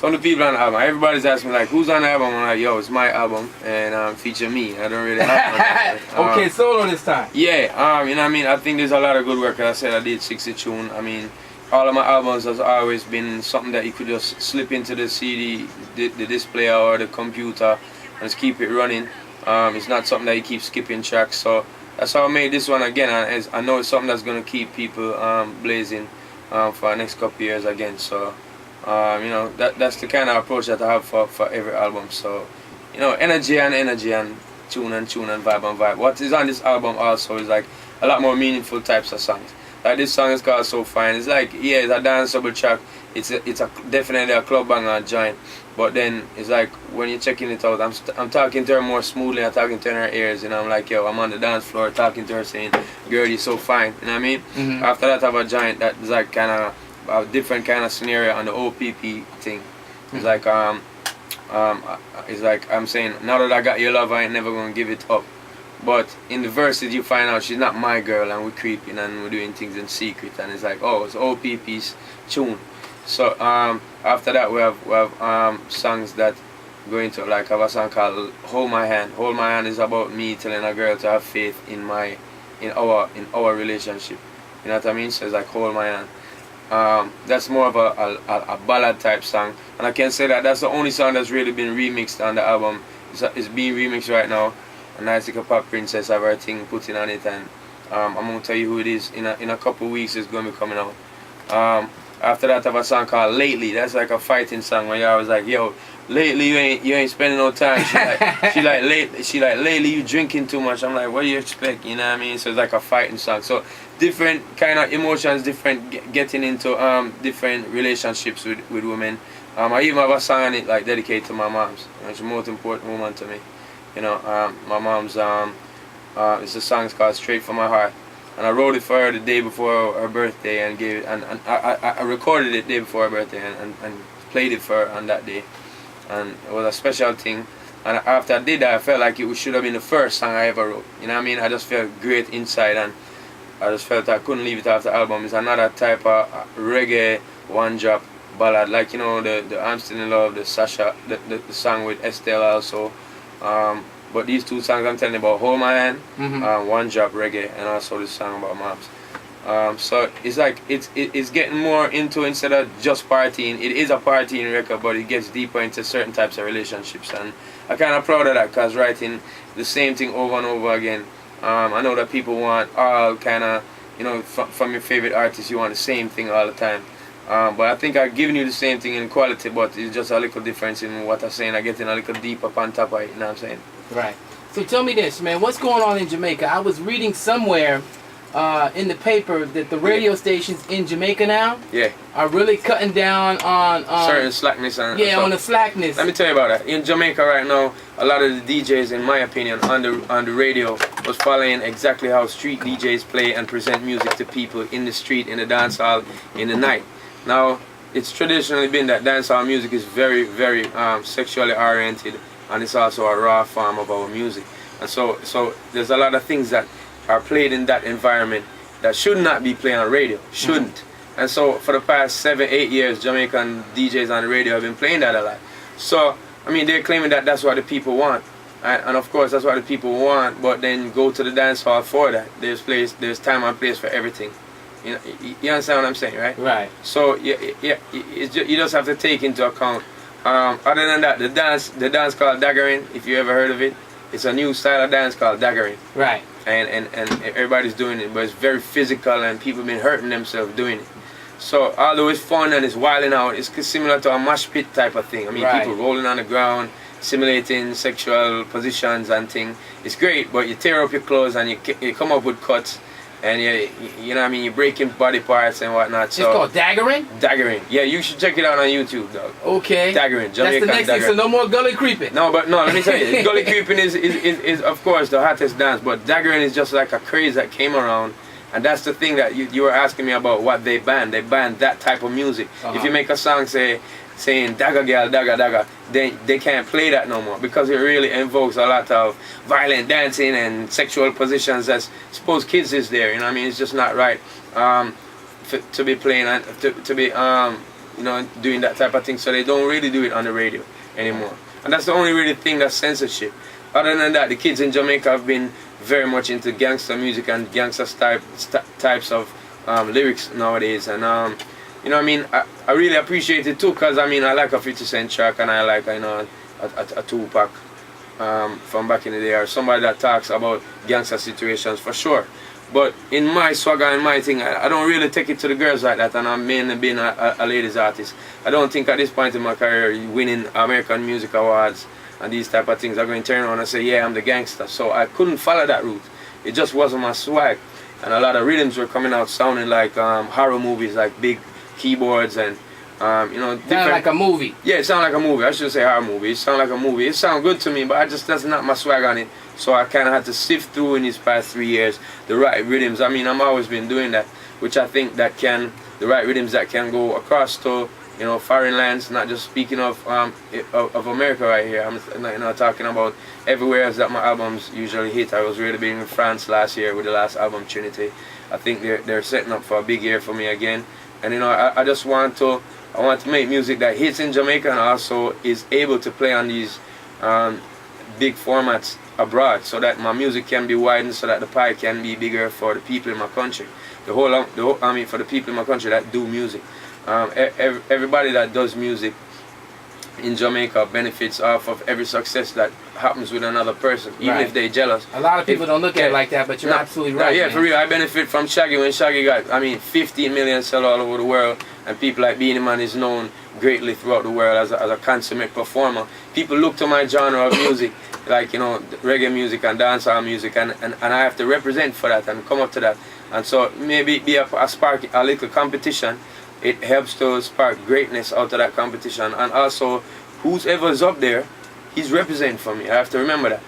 some of the people on the album. Everybody's asking me like, who's on the album? I'm like, yo, it's my album and feature me. I don't really have one. Okay, solo this time. Yeah, you know what I mean? I think there's a lot of good work. As I said, I did 60 tunes. I mean, all of my albums has always been something that you could just slip into the CD, the display or the computer and just keep it running. It's not something that you keep skipping tracks. So that's how I made this one again. I know it's something that's going to keep people blazing for the next couple of years again. So, you know, that's the kind of approach that I have for every album. So, you know, energy and tune and vibe. What is on this album also is like a lot more meaningful types of songs. Like this song is called So Fine. It's like, yeah, it's a danceable track. It's definitely a club banger joint. But then it's like when you're checking it out, I'm talking to her more smoothly. I'm talking to her in her ears, and I'm like, yo, I'm on the dance floor talking to her saying, girl, you're so fine. You know what I mean? Mm-hmm. After that, I have a joint that is like kind of a different kind of scenario on the OPP thing. It's like it's like I'm saying, now that I got your love, I ain't never gonna give it up. But in the verses, you find out she's not my girl, and we're creeping and we're doing things in secret, and it's like, oh, it's OPP's tune. So after that, we have songs that go into, like, I have a song called Hold My Hand. Hold My Hand is about me telling a girl to have faith in our relationship. You know what I mean? So it's like Hold My Hand. That's more of a ballad type song, and I can say that that's the only song that's really been remixed on the album. It's being remixed right now. A nice little pop princess have her thing put in on it, and I'm gonna tell you who it is in a couple weeks. It's gonna be coming out. After that, I have a song called Lately. That's like a fighting song where I was like, yo, lately you ain't spending no time. She like lately you drinking too much. I'm like, what do you expect? You know what I mean? So it's like a fighting song. So different kind of emotions, different getting into different relationships with women. I even have a song on it like dedicated to my mom's. It's the most important woman to me. You know, my mom's it's a song called Straight From My Heart, and I wrote it for her the day before her birthday and gave it, and I recorded it the day before her birthday and played it for her on that day, and it was a special thing. And after I did that, I felt like it should have been the first song I ever wrote. You know what I mean? I just felt great inside, and I just felt I couldn't leave it off the album. It's another type of reggae one drop ballad, like, you know, the I'm Still in Love, the Sasha, the song with Estelle also. But these two songs I'm telling you about, Hold My Hand, one drop reggae, and also this song about moms. So it's like it's getting more into, instead of just partying, it is a partying record, but it gets deeper into certain types of relationships, and I'm kind of proud of that, because writing the same thing over and over again, I know that people want all kind of, you know, from your favorite artist, you want the same thing all the time. But I think I've given you the same thing in quality, but it's just a little difference in what I'm saying. I'm getting a little deep up on top of it, you know what I'm saying? Right. So tell me this, man, what's going on in Jamaica? I was reading somewhere in the paper that the radio stations in Jamaica now are really cutting down on certain slackness. On the slackness. Let me tell you about that. In Jamaica right now, a lot of the DJs, in my opinion, on the radio was following exactly how street DJs play and present music to people in the street, in the dance hall, in the night. Now, it's traditionally been that dancehall music is very, very sexually oriented, and it's also a raw form of our music. And so there's a lot of things that are played in that environment that should not be played on radio, shouldn't. And so for the past 7-8 years, Jamaican DJs on the radio have been playing that a lot. So, I mean, they're claiming that that's what the people want. And of course, that's what the people want, but then go to the dance hall for that. There's time and place for everything. You understand what I'm saying, right? Right. So you just have to take into account. Other than that, the dance called Daggering, if you ever heard of it, it's a new style of dance called Daggering. Right. And everybody's doing it, but it's very physical, and people have been hurting themselves doing it. So although it's fun and it's wilding out, it's similar to a mosh pit type of thing. I mean, people rolling on the ground, simulating sexual positions and things. It's great, but you tear up your clothes and you come up with cuts. And you know what I mean, you're breaking body parts and whatnot. So it's called Daggering? Daggering. Yeah, you should check it out on YouTube, dog. Okay. Daggering. That's the next thing, so no more gully creeping. No, let me tell you, gully creeping is of course the hottest dance, but Daggering is just like a craze that came around, and that's the thing that you were asking me about, what they banned. They banned that type of music. If you make a song saying dagger girl, dagger, dagger, then they can't play that no more, because it really invokes a lot of violent dancing and sexual positions that suppose kids is there, you know what I mean? It's just not right to be playing and to be you know, doing that type of thing, so they don't really do it on the radio anymore. And that's the only really thing that's censorship. Other than that, the kids in Jamaica have been very much into gangster music and gangster types of lyrics nowadays. And you know, I mean, I really appreciate it too, because I mean, I like a 50 Cent track, and I like, you know, a Tupac from back in the day, or somebody that talks about gangster situations for sure. But in my swagger and my thing, I don't really take it to the girls like that, and I'm mainly being a ladies artist. I don't think at this point in my career, winning American Music Awards and these type of things are going to turn around and say, yeah, I'm the gangster. So I couldn't follow that route. It just wasn't my swag. And a lot of rhythms were coming out sounding like horror movies, like big keyboards and you know, sound like a movie. Yeah, it sounded like a movie. I shouldn't say horror movie. It sounded like a movie. It sounded good to me, but that's not my swag on it. So I kind of had to sift through in these past 3 years the right rhythms. I mean, I've always been doing that, which I think that the right rhythms that can go across to, you know, foreign lands. Not just speaking of America right here. I'm, you know, talking about everywhere else that my albums usually hit. I was really big in France last year with the last album, Trinity. I think they're setting up for a big year for me again. And you know, I just want to make music that hits in Jamaica and also is able to play on these big formats abroad, so that my music can be widened, so that the pie can be bigger for the people in my country. I mean, for the people in my country that do music. Everybody that does music in Jamaica benefits off of every success that happens with another person, even if they're jealous. A lot of people don't look at it like that, but you're absolutely right. Yeah, man. for real. I benefit from Shaggy when Shaggy got, I mean, 15 million sell all over the world, and people like Beanie Man is known greatly throughout the world as a consummate performer. People look to my genre of music, like, you know, reggae music and dancehall music, and I have to represent for that and come up to that. And so maybe be a spark, a little competition. It helps to spark greatness out of that competition. And also, whoever's up there, he's representing for me. I have to remember that.